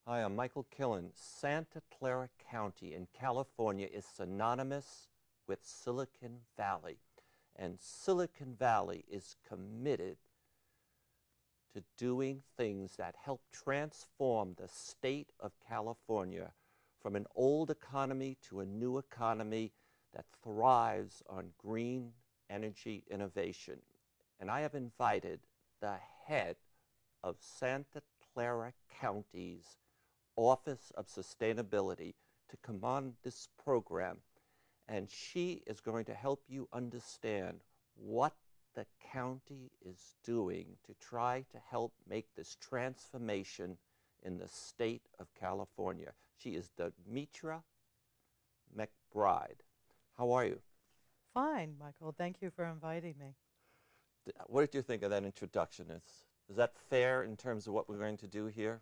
Hi, I'm Michael Killen. Santa Clara County in California is synonymous with Silicon Valley, and Silicon Valley is committed to doing things that help transform the state of California from an old economy to a new economy that thrives on green energy innovation. And I have invited the head of Santa Clara County's Office of Sustainability to come on this program, and she is going to help you understand what the county is doing to try to help make this transformation in the state of California. She is Demetra McBride. How are you? Fine, Michael. Thank you for inviting me. What did you think of that introduction? Is that fair in terms of what we're going to do here?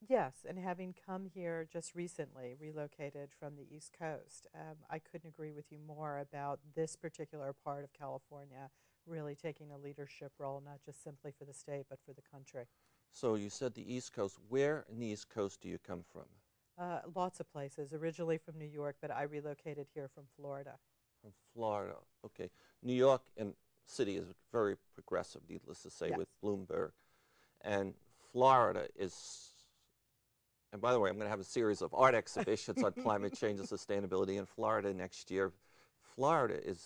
Yes, and having come here just recently, relocated from the East Coast, I couldn't agree with you more about this particular part of California really taking a leadership role, not just simply for the state, but for the country. So you said the East Coast. Where in the East Coast do you come from? Lots of places, originally from New York, but I relocated here from Florida. From Florida. Okay. New York and city is very progressive, needless to say, Yes. with Bloomberg. And Florida is, and by the way, I'm going to have a series of art exhibitions on climate change and sustainability in Florida next year. Florida is,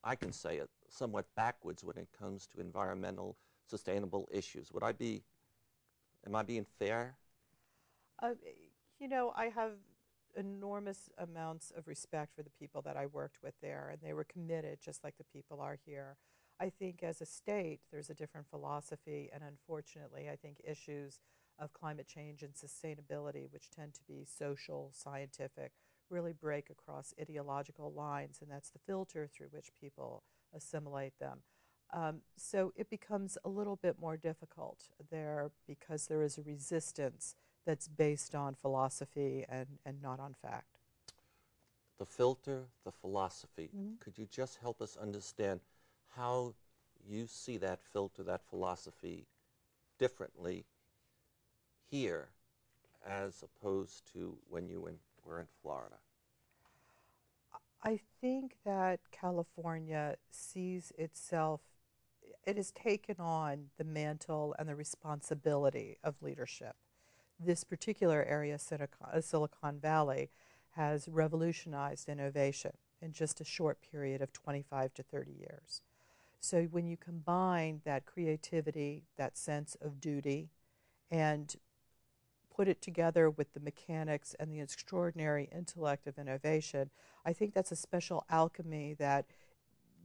I can say it, somewhat backwards when it comes to environmental sustainable issues. Am I being fair? Uh, I have enormous amounts of respect for the people that I worked with there, and they were committed just like the people are here. I think as a state, there's a different philosophy, and unfortunately, I think issues of climate change and sustainability, which tend to be social, scientific, really break across ideological lines, and that's the filter through which people assimilate them. So it becomes a little bit more difficult there because there is a resistance that's based on philosophy and not on fact. The filter, the philosophy. Mhm. Could you just help us understand how you see that filter, that philosophy differently here as opposed to when you were in Florida? I think that California sees itself, it has taken on the mantle and the responsibility of leadership. This particular area, Silicon Valley, has revolutionized innovation in just a short period of 25 to 30 years. So when you combine that creativity, that sense of duty, and put it together with the mechanics and the extraordinary intellect of innovation, I think that's a special alchemy that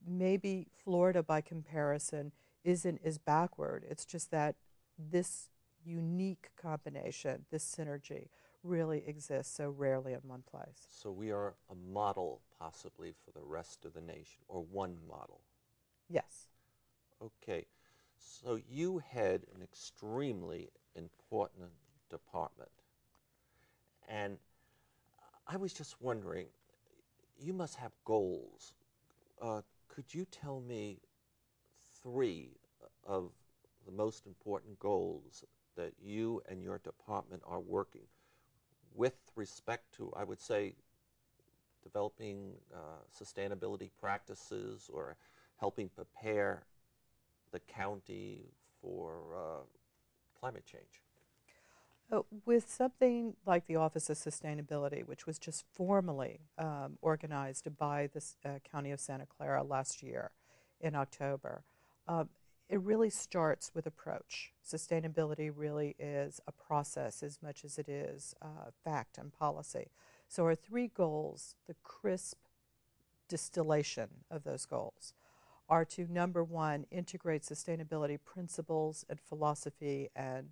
maybe Florida, by comparison, isn't as backward. It's just that this unique combination, this synergy, really exists so rarely in one place. So we are a model possibly for the rest of the nation, or one model. Yes. Okay, so you head an extremely important department. And I was just wondering, you must have goals. Could you tell me three of the most important goals that you and your department are working with respect to, I would say, developing sustainability practices or helping prepare the county for climate change? With something like the Office of Sustainability, which was just formally organized by the County of Santa Clara last year in October, it really starts with approach. Sustainability really is a process as much as it is fact and policy. So our three goals, the crisp distillation of those goals, are to, number one, integrate sustainability principles and philosophy and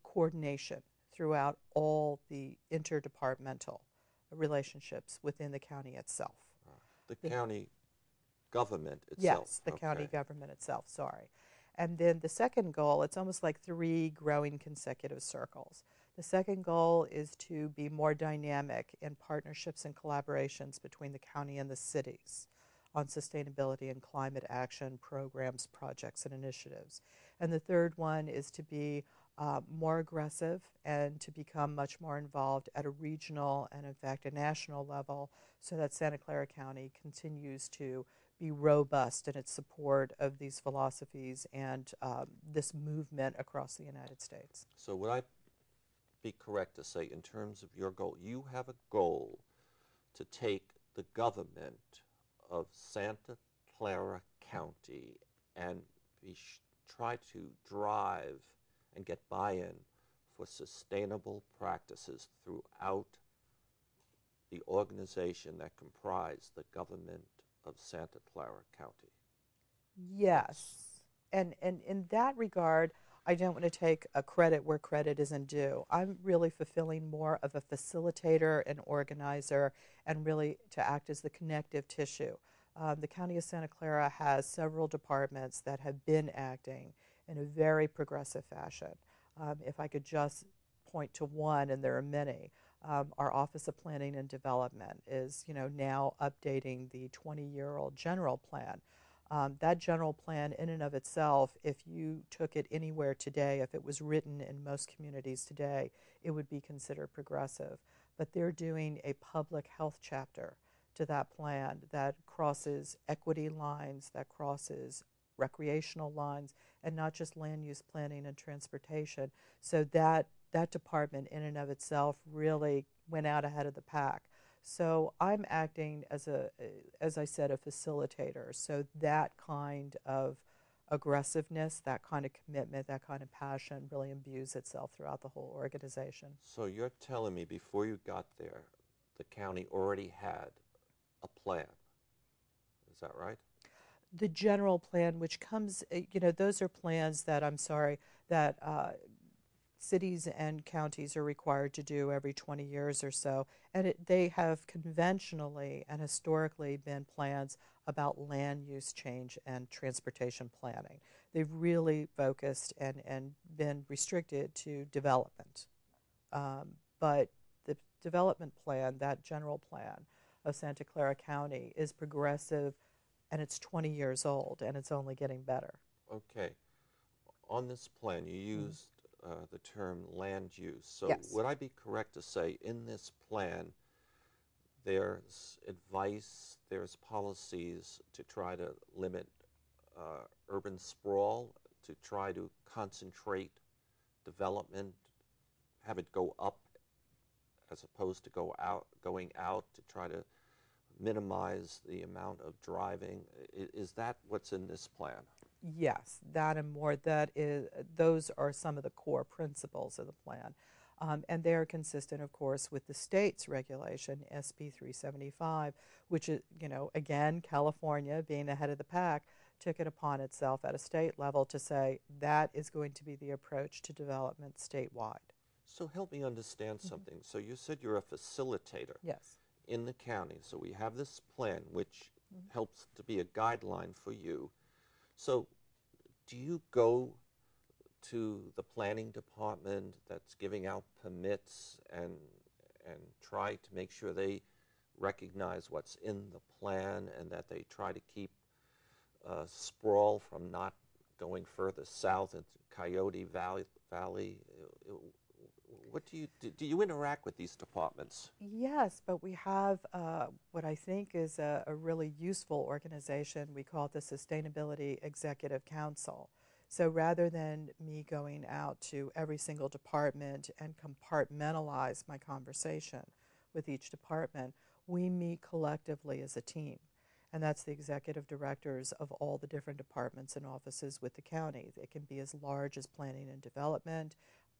coordination throughout all the interdepartmental relationships within the county itself. The county government itself. Yes, the county Okay. government itself, sorry. And then the second goal, it's almost like three growing consecutive circles. The second goal is to be more dynamic in partnerships and collaborations between the county and the cities on sustainability and climate action programs, projects, and initiatives. And the third one is to be more aggressive and to become much more involved at a regional and, in fact, a national level, so that Santa Clara County continues to be robust in its support of these philosophies and this movement across the United States. So would I be correct to say, in terms of your goal, you have a goal to take the government of Santa Clara County and try to drive and get buy-in for sustainable practices throughout the organization that comprise the government of Santa Clara County? Yes. And in that regard, I don't want to take a credit where credit isn't due. I'm really fulfilling more of a facilitator and organizer, and really to act as the connective tissue. The County of Santa Clara has several departments that have been acting in a very progressive fashion. If I could just point to one, and there are many, our Office of Planning and Development is, now updating the 20-year-old general plan. That general plan in and of itself, if you took it anywhere today, if it was written in most communities today, it would be considered progressive. But they're doing a public health chapter to that plan that crosses equity lines, that crosses recreational lines, and not just land use planning and transportation. So that department in and of itself really went out ahead of the pack. So I'm acting as I said, a facilitator. So that kind of aggressiveness, that kind of commitment, that kind of passion really imbues itself throughout the whole organization. So you're telling me before you got there, the county already had a plan. Is that right? The general plan, which comes, those are plans that, that cities and counties are required to do every 20 years or so. And they have conventionally and historically been plans about land use change and transportation planning. They've really focused and been restricted to development. But the development plan, that general plan of Santa Clara County, is progressive, and it's 20 years old, and it's only getting better. Okay. On this plan, you used the term land use. So Yes. would I be correct to say in this plan there's advice, there's policies to try to limit urban sprawl, to try to concentrate development, have it go up as opposed to going out, to try to minimize the amount of driving? Is that what's in this plan? Yes, that and more. Those are some of the core principles of the plan. And they are consistent, of course, with the state's regulation, SB 375, which is, again, California, being ahead of the pack, took it upon itself at a state level to say that is going to be the approach to development statewide. So help me understand something. So you said you're a facilitator. Yes. In the county. So we have this plan which helps to be a guideline for you. So do you go to the planning department that's giving out permits and try to make sure they recognize what's in the plan and that they try to keep sprawl from not going further south into Coyote Valley? What do you interact with these departments? Yes, but we have what I think is a really useful organization. We call it the Sustainability Executive Council. So rather than me going out to every single department and compartmentalize my conversation with each department, we meet collectively as a team. And that's the executive directors of all the different departments and offices with the county. It can be as large as planning and development,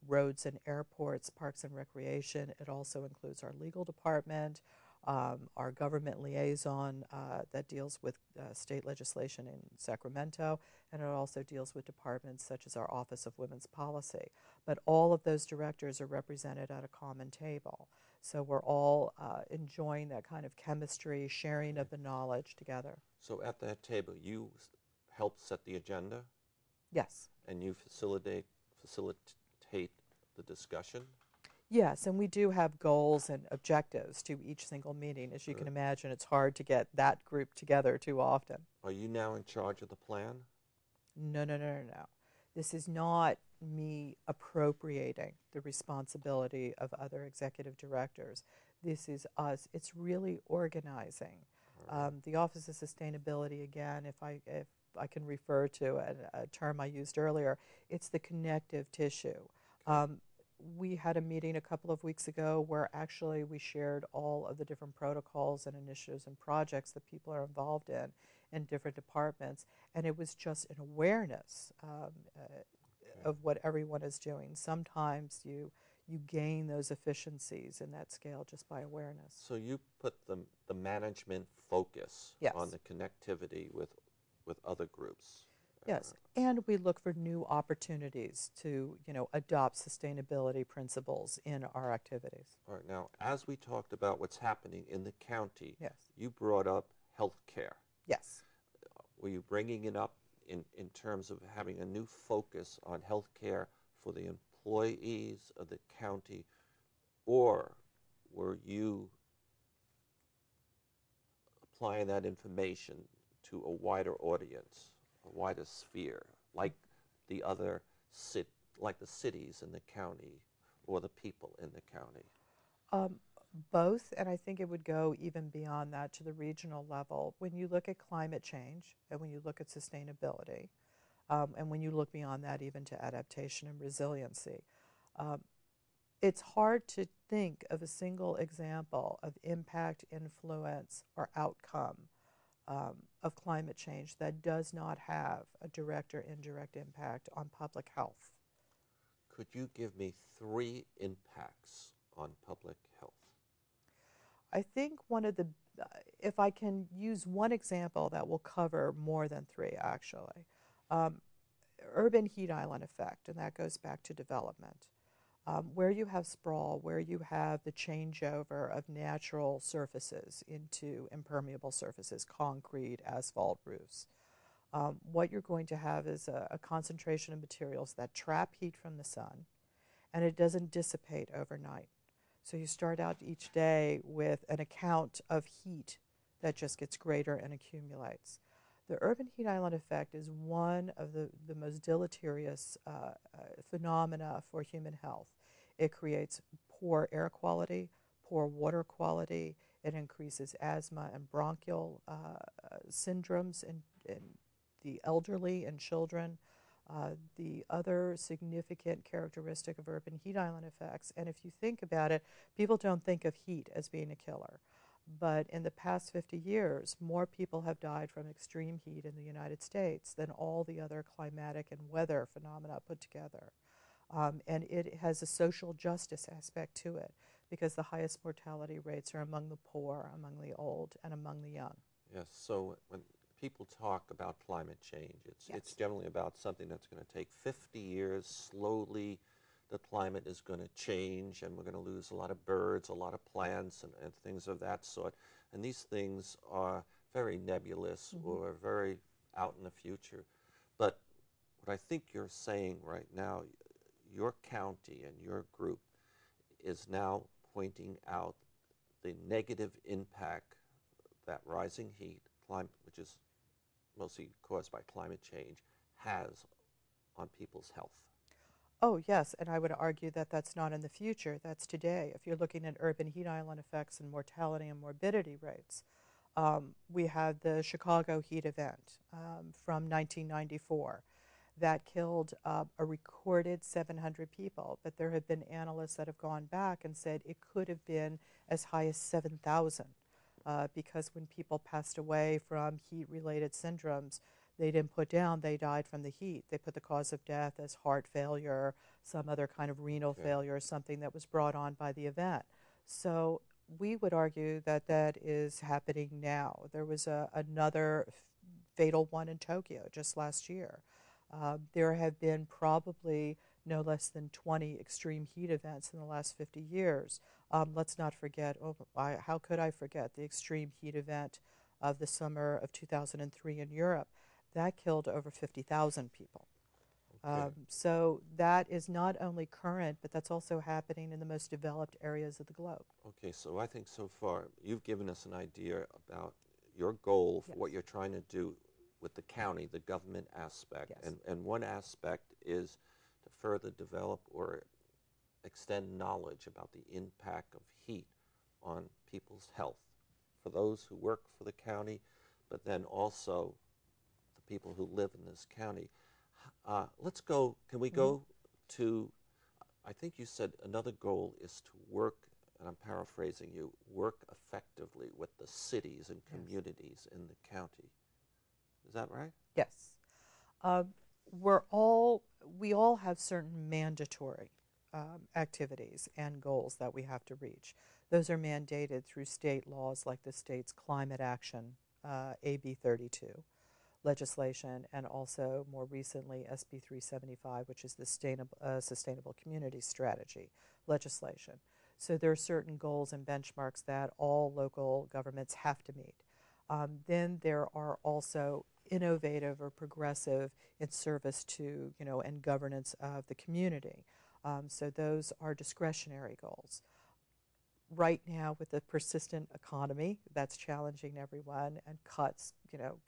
roads and airports, parks and recreation. It also includes our legal department, our government liaison that deals with state legislation in Sacramento, and it also deals with departments such as our Office of Women's Policy. But all of those directors are represented at a common table. So we're all enjoying that kind of chemistry, sharing of the knowledge together. So at that table, you help set the agenda? Yes. And you facilitate the discussion? Yes, and we do have goals and objectives to each single meeting. As you can imagine, it's hard to get that group together too often. Are you now in charge of the plan? No. This is not me appropriating the responsibility of other executive directors. This is us. It's really organizing. The Office of Sustainability, again, if I can refer to a term I used earlier, it's the connective tissue. We had a meeting a couple of weeks ago where actually we shared all of the different protocols and initiatives and projects that people are involved in different departments, and it was just an awareness of what everyone is doing. Sometimes you gain those efficiencies in that scale just by awareness. So you put the management focus Yes. on the connectivity with other groups. Yes, and we look for new opportunities to, adopt sustainability principles in our activities. All right, now, as we talked about what's happening in the county, Yes. you brought up health care. Yes. Were you bringing it up in terms of having a new focus on health care for the employees of the county, or were you applying that information to a wider audience, a wider sphere, like the other like the cities in the county or the people in the county? Both, and I think it would go even beyond that to the regional level. When you look at climate change and when you look at sustainability, and when you look beyond that even to adaptation and resiliency, it's hard to think of a single example of impact, influence, or outcome of climate change that does not have a direct or indirect impact on public health. Could you give me 3 impacts on public health? I think one of the, if I can use one example that will cover more than 3 actually, urban heat island effect, and that goes back to development. Where you have sprawl, where you have the changeover of natural surfaces into impermeable surfaces, concrete, asphalt roofs, what you're going to have is a concentration of materials that trap heat from the sun, and it doesn't dissipate overnight. So you start out each day with an account of heat that just gets greater and accumulates. The urban heat island effect is one of the most deleterious phenomena for human health. It creates poor air quality, poor water quality. It increases asthma and bronchial syndromes in the elderly and children. The other significant characteristic of urban heat island effects, and if you think about it, people don't think of heat as being a killer. But in the past 50 years, more people have died from extreme heat in the United States than all the other climatic and weather phenomena put together. And it has a social justice aspect to it because the highest mortality rates are among the poor, among the old, and among the young. Yes, so when people talk about climate change, it's generally about something that's going to take 50 years. Slowly, the climate is going to change, and we're going to lose a lot of birds, a lot of plants, and things of that sort. And these things are very nebulous or very out in the future. But what I think you're saying right now, your county and your group is now pointing out the negative impact that rising heat, which is mostly caused by climate change, has on people's health. Oh, yes, and I would argue that that's not in the future, that's today. If you're looking at urban heat island effects and mortality and morbidity rates, we had the Chicago heat event from 1994 that killed a recorded 700 people, but there have been analysts that have gone back and said it could have been as high as 7,000 because when people passed away from heat-related syndromes, they didn't put down they died from the heat. They put the cause of death as heart failure, some other kind of renal failure, something that was brought on by the event. So we would argue that that is happening now. There was another fatal one in Tokyo just last year. There have been probably no less than 20 extreme heat events in the last 50 years. Let's not forget, how could I forget the extreme heat event of the summer of 2003 in Europe? That killed over 50,000 people. Okay. So that is not only current, but that's also happening in the most developed areas of the globe. Okay, so I think so far you've given us an idea about your goal for what you're trying to do with the county, the government aspect. Yes. And one aspect is to further develop or extend knowledge about the impact of heat on people's health, for those who work for the county, but then also the people who live in this county. Let's go, can we go to, I think you said another goal is to work, and I'm paraphrasing you, work effectively with the cities and communities in the county. Is that right? Yes. We all have certain mandatory activities and goals that we have to reach. Those are mandated through state laws like the state's climate action, AB 32 legislation, and also more recently SB 375, which is the Sustainable Community Strategy legislation. So there are certain goals and benchmarks that all local governments have to meet. Then there are also innovative or progressive in service to, and governance of the community. So those are discretionary goals. Right now, with the persistent economy, that's challenging everyone, and cuts,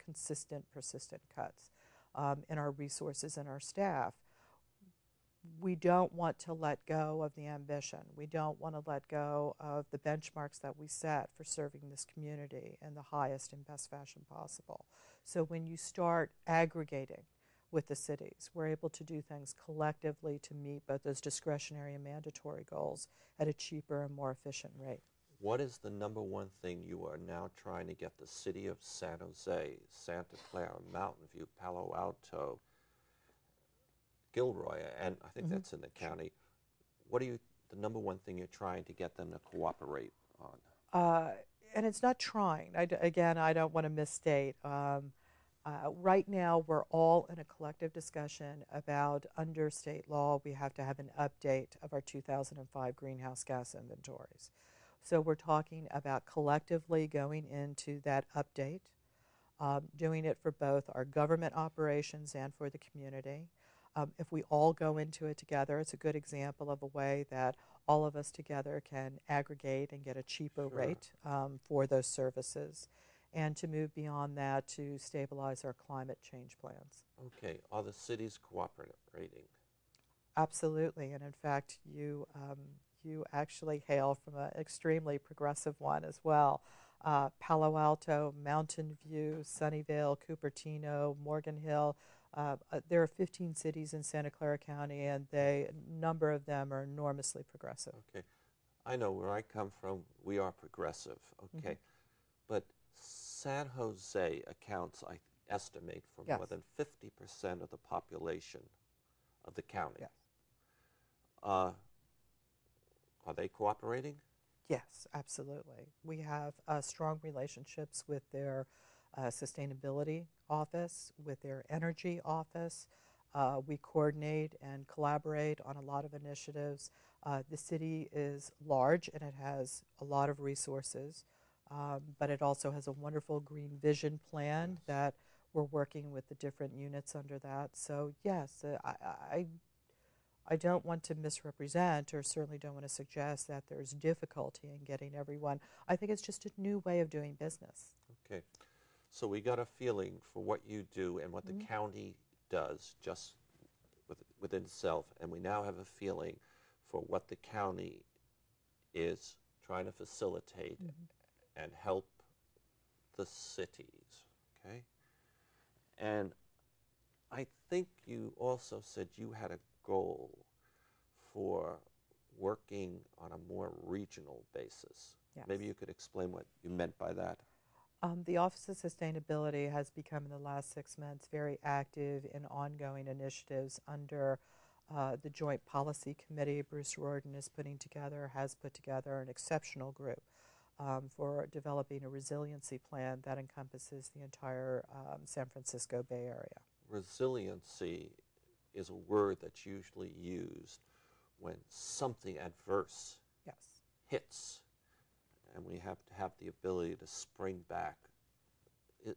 consistent, persistent cuts in our resources and our staff. We don't want to let go of the ambition. We don't want to let go of the benchmarks that we set for serving this community in the highest and best fashion possible. So when you start aggregating with the cities, we're able to do things collectively to meet both those discretionary and mandatory goals at a cheaper and more efficient rate. What is the number one thing you are now trying to get the city of San Jose, Santa Clara, Mountain View, Palo Alto, Gilroy, and I think that's in the county. What are the number one thing you're trying to get them to cooperate on? And it's not trying. Again, I don't want to misstate. Right now, we're all in a collective discussion about, under state law, we have to have an update of our 2005 greenhouse gas inventories. So we're talking about collectively going into that update, doing it for both our government operations and for the community. If we all go into it together, it's a good example of a way that all of us together can aggregate and get a cheaper rate for those services, and to move beyond that to stabilize our climate change plans. Okay, are the cities cooperating? Absolutely, and in fact, you actually hail from an extremely progressive one as well. Palo Alto, Mountain View, Sunnyvale, Cupertino, Morgan Hill. There are 15 cities in Santa Clara County, and a number of them are enormously progressive. Okay. I know where I come from, we are progressive, okay. But San Jose accounts, I estimate, for more than 50% of the population of the county. Yes. Are they cooperating? Yes, absolutely. We have strong relationships with their sustainability office, with their energy office. We coordinate and collaborate on a lot of initiatives. The city is large and it has a lot of resources, but it also has a wonderful green vision plan that we're working with the different units under that. So yes, I don't want to misrepresent, or certainly don't want to suggest that there's difficulty in getting everyone. I think it's just a new way of doing business. Okay. So we got a feeling for what you do and what the county does just within itself, and we now have a feeling for what the county is trying to facilitate and help the cities, okay? And I think you also said you had a goal for working on a more regional basis. Yes. Maybe you could explain what you meant by that. The Office of Sustainability has become, in the last 6 months, very active in ongoing initiatives under the Joint Policy Committee. Bruce Riordan has put together an exceptional group for developing a resiliency plan that encompasses the entire San Francisco Bay Area. Resiliency is a word that's usually used when something adverse hits, and we have to have the ability to spring back.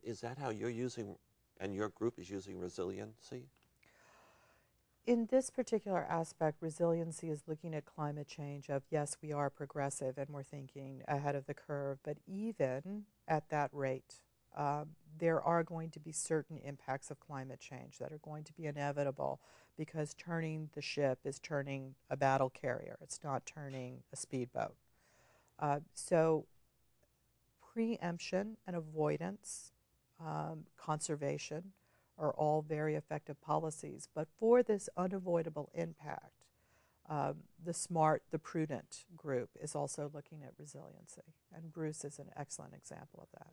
Is that how you're using, and your group is using resiliency? In this particular aspect, resiliency is looking at climate change of, yes, we are progressive and we're thinking ahead of the curve, but even at that rate There are going to be certain impacts of climate change that are going to be inevitable because turning the ship is turning a battle carrier. It's not turning a speedboat. So preemption and avoidance, conservation are all very effective policies. But for this unavoidable impact, the prudent group is also looking at resiliency. And Bruce is an excellent example of that.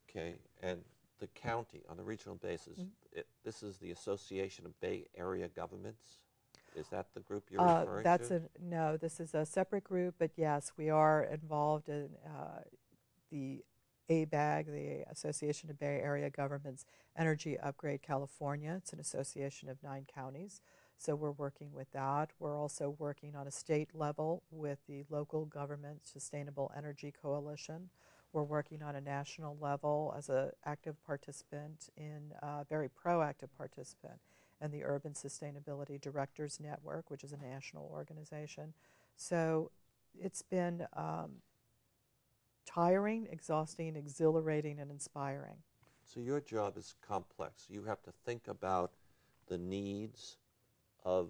Okay, and the county, on a regional basis, this is the Association of Bay Area Governments? Is that the group you're referring to? No, this is a separate group, but yes, we are involved in the ABAG, the Association of Bay Area Governments Energy Upgrade California. It's an association of 9 counties, so we're working with that. We're also working on a state level with the Local Government Sustainable Energy Coalition. We're working on a national level as an active participant very proactive participant in the Urban Sustainability Directors Network, which is a national organization. So it's been tiring, exhausting, exhilarating, and inspiring. So your job is complex. You have to think about the needs of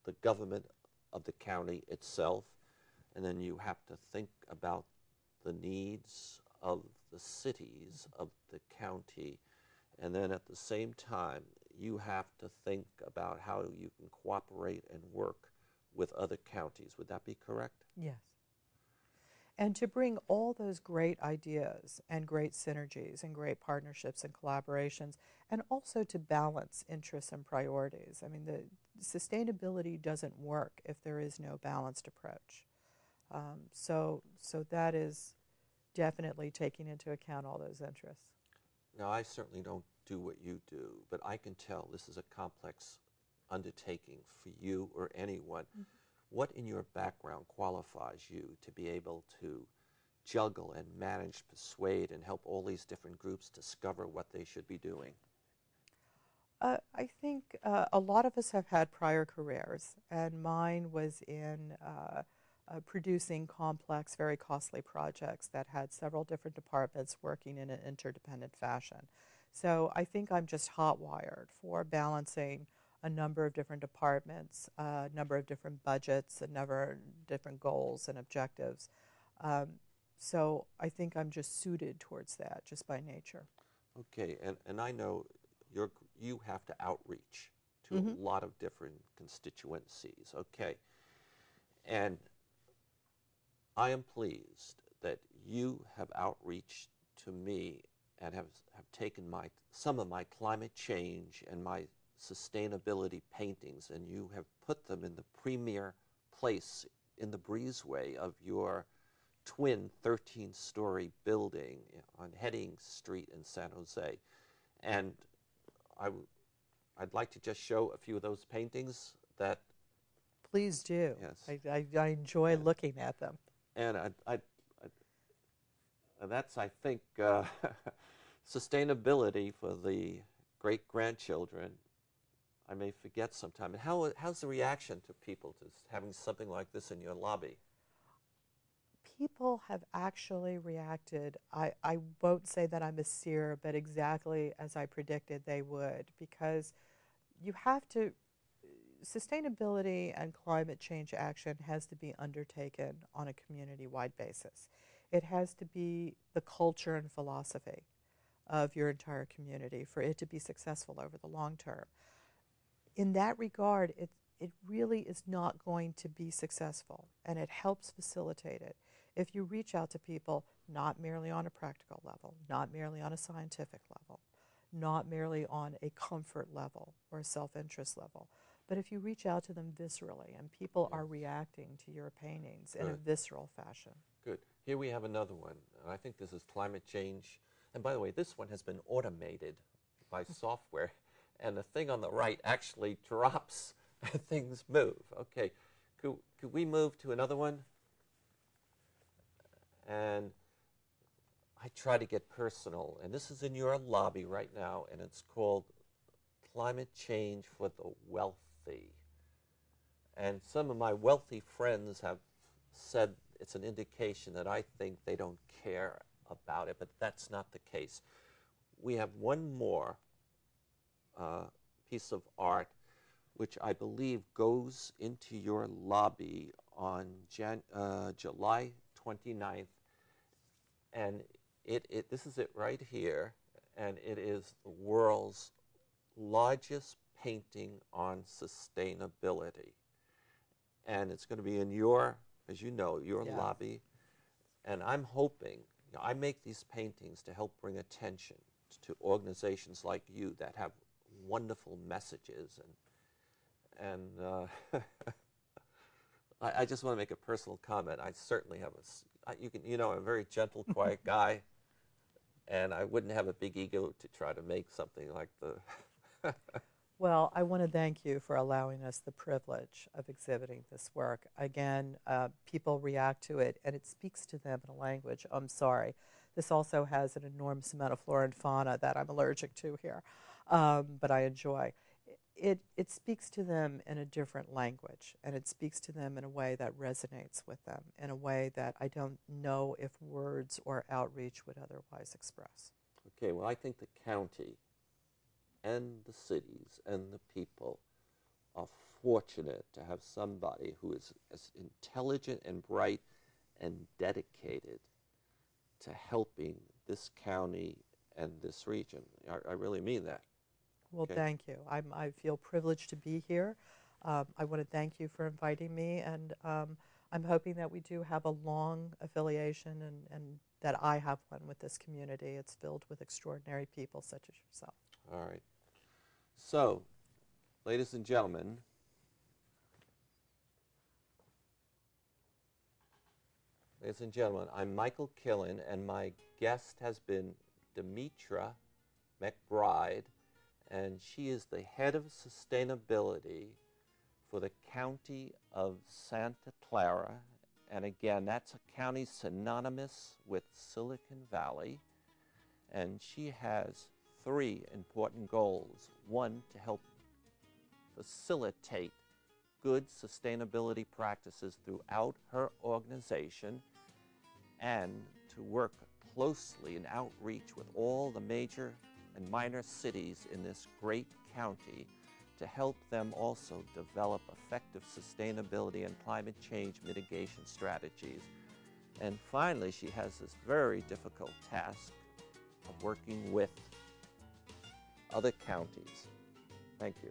the government of the county itself, and then you have to think about the needs of the cities of the county, and then at the same time you have to think about how you can cooperate and work with other counties. Would that be correct? Yes. And to bring all those great ideas and great synergies and great partnerships and collaborations, and also to balance interests and priorities. I mean, the sustainability doesn't work if there is no balanced approach. So that is definitely taking into account all those interests. Now, I certainly don't do what you do, but I can tell this is a complex undertaking for you or anyone. Mm-hmm. What in your background qualifies you to be able to juggle and manage, persuade, and help all these different groups discover what they should be doing? I think a lot of us have had prior careers, and mine was in producing complex, very costly projects that had several different departments working in an interdependent fashion. So I think I'm just hot-wired for balancing a number of different departments, a number of different budgets, a number of different goals and objectives. So I think I'm just suited towards that just by nature. Okay, and I know you have to outreach to Mm-hmm. a lot of different constituencies, okay? And I am pleased that you have outreached to me and have taken some of my climate change and my sustainability paintings, and you have put them in the premier place in the breezeway of your twin 13-story building on Heading Street in San Jose. And I'd like to just show a few of those paintings that... Please do. Yes. I enjoy looking at them. And that's, I think, sustainability for the great-grandchildren. I may forget sometime. And how's the reaction to people to having something like this in your lobby? People have actually reacted. I won't say that I'm a seer, but exactly as I predicted they would, because you have to, sustainability and climate change action has to be undertaken on a community-wide basis. It has to be the culture and philosophy of your entire community for it to be successful over the long term. In that regard, it really is not going to be successful, and it helps facilitate it if you reach out to people not merely on a practical level, not merely on a scientific level, not merely on a comfort level or a self-interest level, but if you reach out to them viscerally, and people are reacting to your paintings in a visceral fashion. Good. Here we have another one. I think this is climate change. And by the way, this one has been automated by software. And the thing on the right actually drops and things move. Okay, could we move to another one? And I try to get personal. And this is in your lobby right now, and it's called Climate Change for the Wealthy. And some of my wealthy friends have said it's an indication that I think they don't care about it, but that's not the case. We have one more piece of art, which I believe goes into your lobby on July 29th. And this is it right here, and it is the world's largest painting on sustainability. And it's going to be in your, as you know, your Yes. lobby. And I'm hoping, you know, I make these paintings to help bring attention to organizations like you that have wonderful messages. And I just want to make a personal comment. I certainly have you know, I'm a very gentle, quiet guy, and I wouldn't have a big ego to try to make something like the. Well, I want to thank you for allowing us the privilege of exhibiting this work. Again, people react to it, and it speaks to them in a language. I'm sorry. This also has an enormous amount of flora and fauna that I'm allergic to here, but I enjoy. It speaks to them in a different language, and it speaks to them in a way that resonates with them, in a way that I don't know if words or outreach would otherwise express. Okay, well, I think the county and the cities and the people are fortunate to have somebody who is as intelligent and bright and dedicated to helping this county and this region. I really mean that. Well, Okay. thank you. I feel privileged to be here. I want to thank you for inviting me, and I'm hoping that we do have a long affiliation and that I have one with this community. It's filled with extraordinary people such as yourself. All right. So, ladies and gentlemen, I'm Michael Killen, and my guest has been Demetra McBride, and she is the head of sustainability for the county of Santa Clara. And again, that's a county synonymous with Silicon Valley. And she has 3 important goals. One, to help facilitate good sustainability practices throughout her organization, and to work closely in outreach with all the major and minor cities in this great county to help them also develop effective sustainability and climate change mitigation strategies. And finally, she has this very difficult task of working with other counties. Thank you.